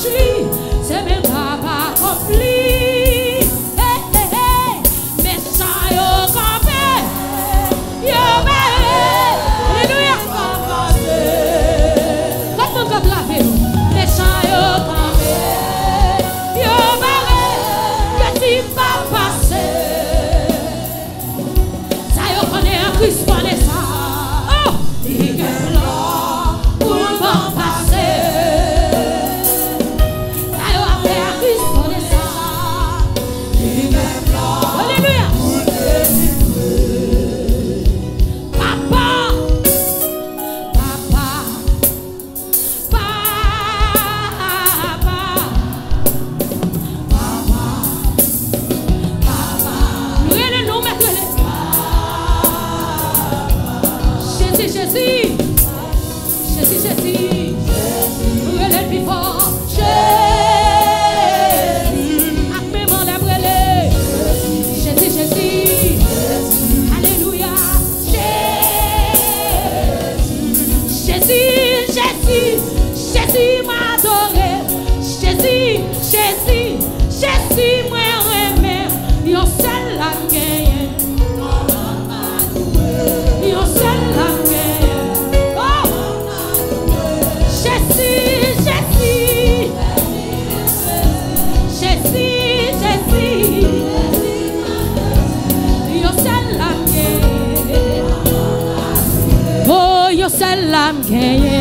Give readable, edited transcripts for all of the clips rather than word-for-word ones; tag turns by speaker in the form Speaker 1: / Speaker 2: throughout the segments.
Speaker 1: franchi, c'est même pas accompli. Mais ça yo campé, yo barré. Alléluia. Comment on attrape? Mais ça yo campé, yo barré. Que tu vas passer. Ça yo connaît un Christ pour les ça. Oh, il est là pour le passer.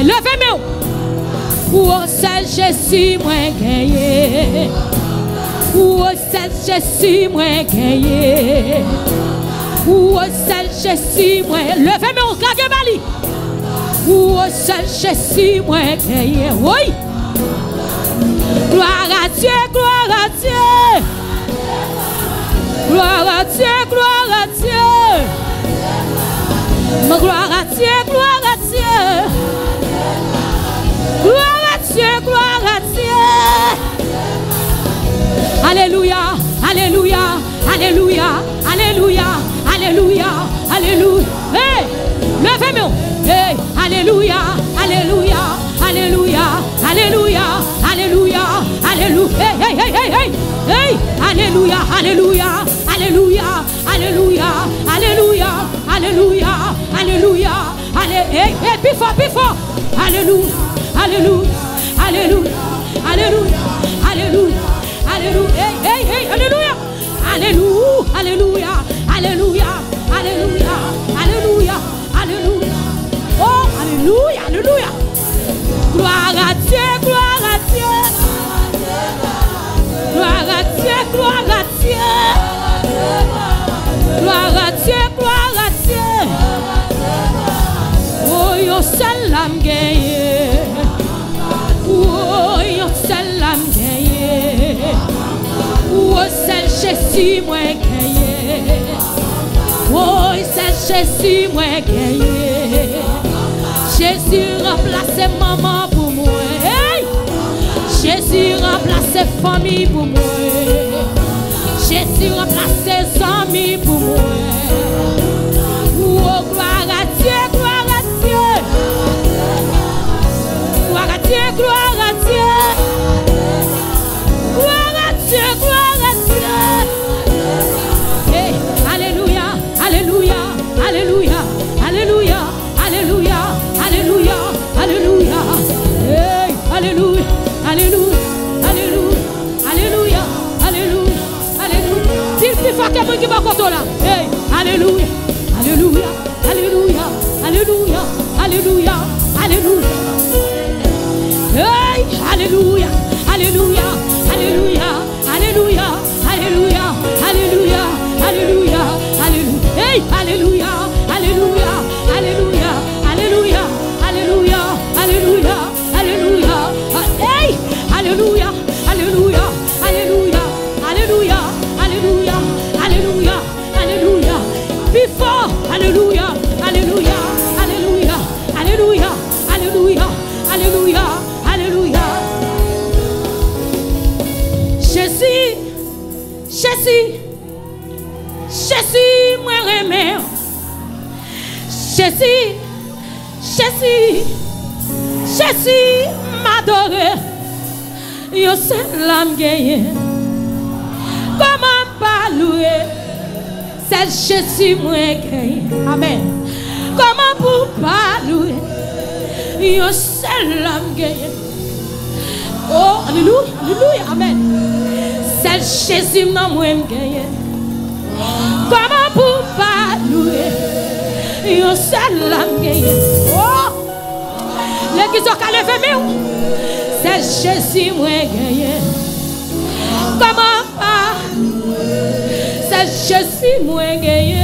Speaker 1: Levez-moi. Ou seul Jésus moi gagné. Ou seul Jésus moi gagné. Ou seul Jésus moi. Levez-moi, gardez Bali. Ou seul Jésus moi gagné. Oui. Gloire à Dieu, gloire à Dieu. Gloire à Dieu, gloire à Dieu. Gloire à Dieu, gloire à Dieu. Gloire à Dieu, gloire à Dieu. Alléluia, alléluia, alléluia, alléluia, alléluia, alléluia. Hey, levez-moi. Hey, alléluia, alléluia, alléluia, alléluia, alléluia, alléluia. Hey, hey, hey, hey, hey, hey, alléluia, alléluia, alléluia, alléluia, alléluia, alléluia, alléluia, alléluia. Hey, hey, plus fort, plus fort. Alléluia. Alléluia, alléluia, alléluia, alléluia, alléluia, hey, hey, hey, alléluia, alléluia, alléluia, alléluia, alléluia, alléluia, alléluia, oh, alléluia, alléluia, gloire à Dieu, gloire à Dieu, gloire à Dieu, gloire à Dieu, gloire à Dieu, gloire à Dieu, oh, yo seul l'âme gagne. Oh, yo seul l'âme gagne. Oh, seul Jésus moi gagne. Oh, seul Jésus moi gagne. Jésus remplace maman pour moi. Hey! Jésus remplace famille pour moi. Jésus remplace amis pour moi. Oh, gloire à Dieu, gloire à Dieu. Gloire à Dieu, gloire à Dieu. Gloire à Dieu, gloire à Dieu. Hey, alléluia, alléluia, alléluia, alléluia, alléluia, alléluia, alléluia. Hey, alléluia, alléluia, alléluia, alléluia, alléluia, alléluia. Dis plus fort que moi qui va contre là. Hey, alléluia, alléluia, alléluia, alléluia, alléluia, alléluia. Hey, alléluia, alléluia, alléluia, alléluia, alléluia, alléluia, alléluia, alléluia. Hey, alléluia, alléluia, alléluia, alléluia, alléluia, alléluia, alléluia. Hey, alléluia, alléluia, alléluia, alléluia, alléluia, alléluia, alléluia. Plus fort, alléluia, alléluia, alléluia, alléluia, alléluia, alléluia, alléluia. Jésus, Jésus, Jésus, moi remets. Jésus, Jésus, Jésus m'adore. Yo seul l'âme gagné. Comment pas louer? C'est Jésus moi gagné. Amen. Comment pour pas louer? Yo seul l'âme gagné. Oh, alléluia, alléluia, amen. C'est Jésus non moi gagné. Comment pour pas louer? Yo seul l'âme gagné. Oh, l'église au calé c'est Jésus moi gagné. Comment pas? C'est Jésus moi gagné.